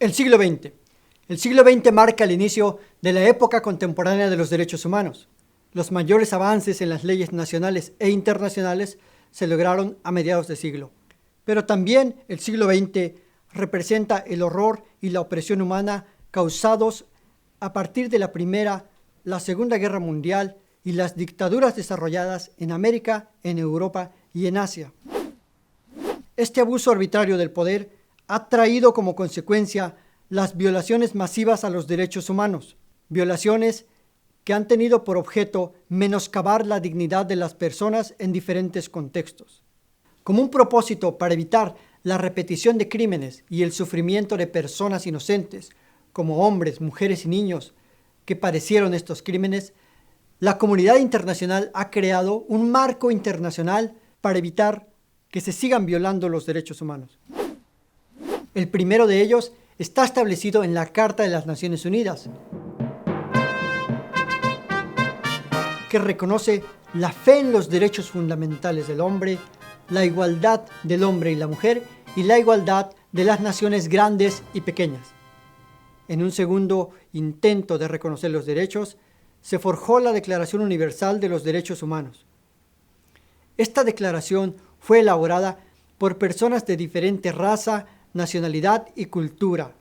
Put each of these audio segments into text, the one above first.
El siglo XX. El siglo XX marca el inicio de la época contemporánea de los derechos humanos. Los mayores avances en las leyes nacionales e internacionales se lograron a mediados de siglo. Pero también el siglo XX representa el horror y la opresión humana causados a partir de la Primera, la Segunda Guerra Mundial y las dictaduras desarrolladas en América, en Europa y en Asia. Este abuso arbitrario del poder ha traído como consecuencia las violaciones masivas a los derechos humanos, violaciones que han tenido por objeto menoscabar la dignidad de las personas en diferentes contextos. Como un propósito para evitar la repetición de crímenes y el sufrimiento de personas inocentes, como hombres, mujeres y niños que padecieron estos crímenes, la comunidad internacional ha creado un marco internacional para evitar que se sigan violando los derechos humanos. El primero de ellos está establecido en la Carta de las Naciones Unidas, que reconoce la fe en los derechos fundamentales del hombre, la igualdad del hombre y la mujer y la igualdad de las naciones grandes y pequeñas. En un segundo intento de reconocer los derechos, se forjó la Declaración Universal de los Derechos Humanos. Esta declaración fue elaborada por personas de diferente raza, nacionalidad y cultura.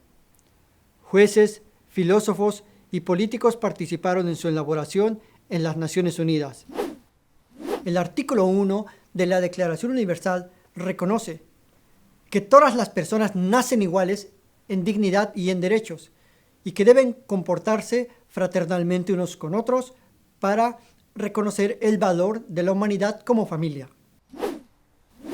Jueces, filósofos y políticos participaron en su elaboración en las Naciones Unidas. El artículo 1 de la Declaración Universal reconoce que todas las personas nacen iguales en dignidad y en derechos, y que deben comportarse fraternalmente unos con otros para reconocer el valor de la humanidad como familia.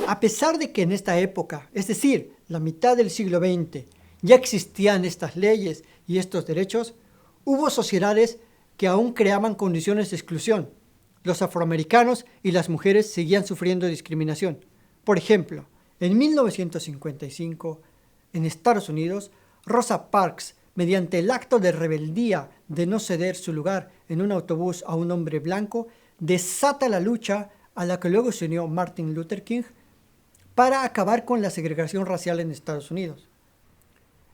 A pesar de que en esta época, es decir, la mitad del siglo XX, ya existían estas leyes y estos derechos, hubo sociedades que aún creaban condiciones de exclusión. Los afroamericanos y las mujeres seguían sufriendo discriminación. Por ejemplo, en 1955, en Estados Unidos, Rosa Parks, mediante el acto de rebeldía de no ceder su lugar en un autobús a un hombre blanco, desata la lucha a la que luego se unió Martin Luther King para acabar con la segregación racial en Estados Unidos.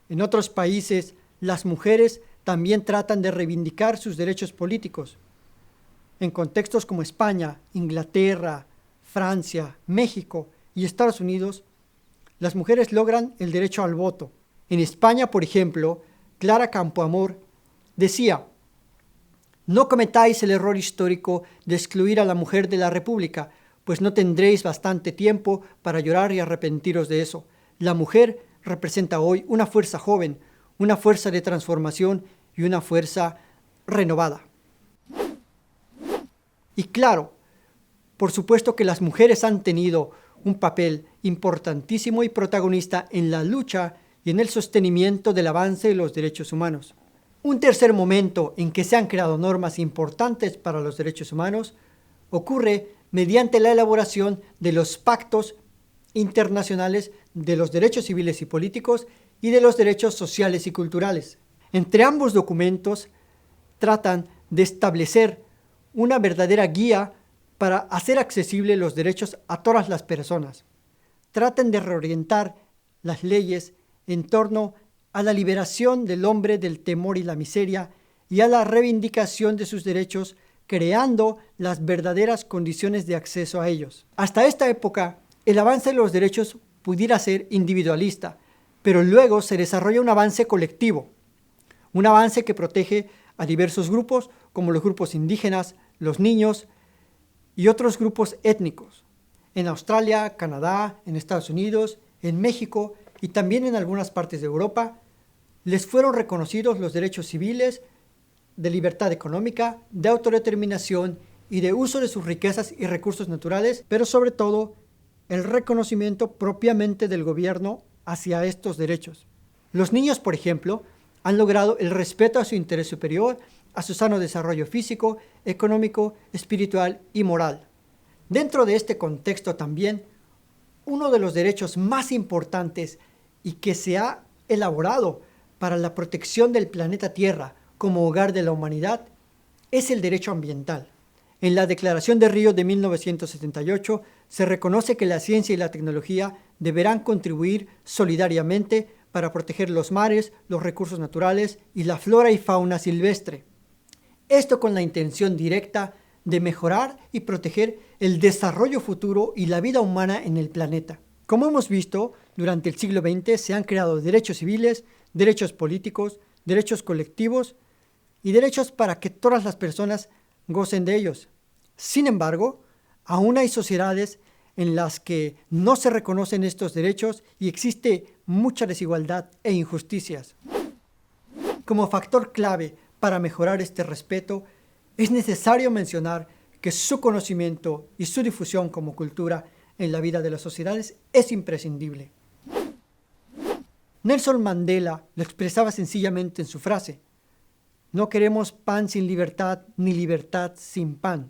En otros países, las mujeres también tratan de reivindicar sus derechos políticos. En contextos como España, Inglaterra, Francia, México y Estados Unidos, las mujeres logran el derecho al voto. En España, por ejemplo, Clara Campoamor decía: «No cometáis el error histórico de excluir a la mujer de la República, pues no tendréis bastante tiempo para llorar y arrepentiros de eso. La mujer representa hoy una fuerza joven, una fuerza de transformación y una fuerza renovada». Y claro, por supuesto que las mujeres han tenido un papel importantísimo y protagonista en la lucha y en el sostenimiento del avance de los derechos humanos. Un tercer momento en que se han creado normas importantes para los derechos humanos ocurre mediante la elaboración de los pactos internacionales de los derechos civiles y políticos y de los derechos sociales y culturales. Entre ambos documentos tratan de establecer una verdadera guía para hacer accesibles los derechos a todas las personas. Tratan de reorientar las leyes en torno a la liberación del hombre del temor y la miseria y a la reivindicación de sus derechos, creando las verdaderas condiciones de acceso a ellos. Hasta esta época, el avance de los derechos pudiera ser individualista, pero luego se desarrolla un avance colectivo, un avance que protege a diversos grupos, como los grupos indígenas, los niños y otros grupos étnicos. En Australia, Canadá, en Estados Unidos, en México y también en algunas partes de Europa, les fueron reconocidos los derechos civiles, de libertad económica, de autodeterminación y de uso de sus riquezas y recursos naturales, pero sobre todo el reconocimiento propiamente del gobierno hacia estos derechos. Los niños, por ejemplo, han logrado el respeto a su interés superior, a su sano desarrollo físico, económico, espiritual y moral. Dentro de este contexto también, uno de los derechos más importantes y que se ha elaborado para la protección del planeta Tierra como hogar de la humanidad es el derecho ambiental. En la Declaración de Río de 1978 se reconoce que la ciencia y la tecnología deberán contribuir solidariamente para proteger los mares, los recursos naturales y la flora y fauna silvestre. Esto con la intención directa de mejorar y proteger el desarrollo futuro y la vida humana en el planeta. Como hemos visto, durante el siglo XX se han creado derechos civiles, derechos políticos, derechos colectivos y derechos para que todas las personas gocen de ellos. Sin embargo, aún hay sociedades en las que no se reconocen estos derechos y existe mucha desigualdad e injusticias. Como factor clave para mejorar este respeto, es necesario mencionar que su conocimiento y su difusión como cultura en la vida de las sociedades es imprescindible. Nelson Mandela lo expresaba sencillamente en su frase: no queremos pan sin libertad, ni libertad sin pan.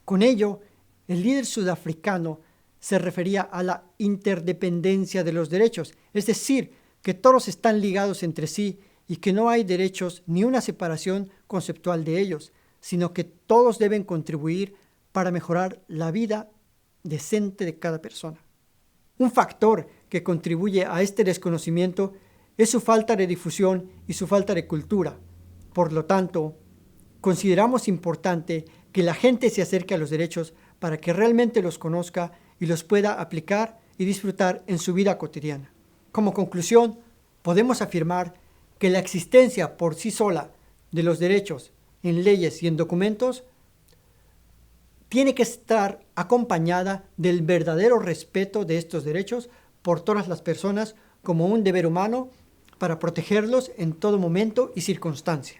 Con ello, el líder sudafricano se refería a la interdependencia de los derechos, es decir, que todos están ligados entre sí y que no hay derechos ni una separación conceptual de ellos, sino que todos deben contribuir para mejorar la vida decente de cada persona. Un factor que contribuye a este desconocimiento es su falta de difusión y su falta de cultura. Por lo tanto, consideramos importante que la gente se acerque a los derechos para que realmente los conozca y los pueda aplicar y disfrutar en su vida cotidiana. Como conclusión, podemos afirmar que la existencia por sí sola de los derechos en leyes y en documentos tiene que estar acompañada del verdadero respeto de estos derechos por todas las personas como un deber humano para protegerlos en todo momento y circunstancia.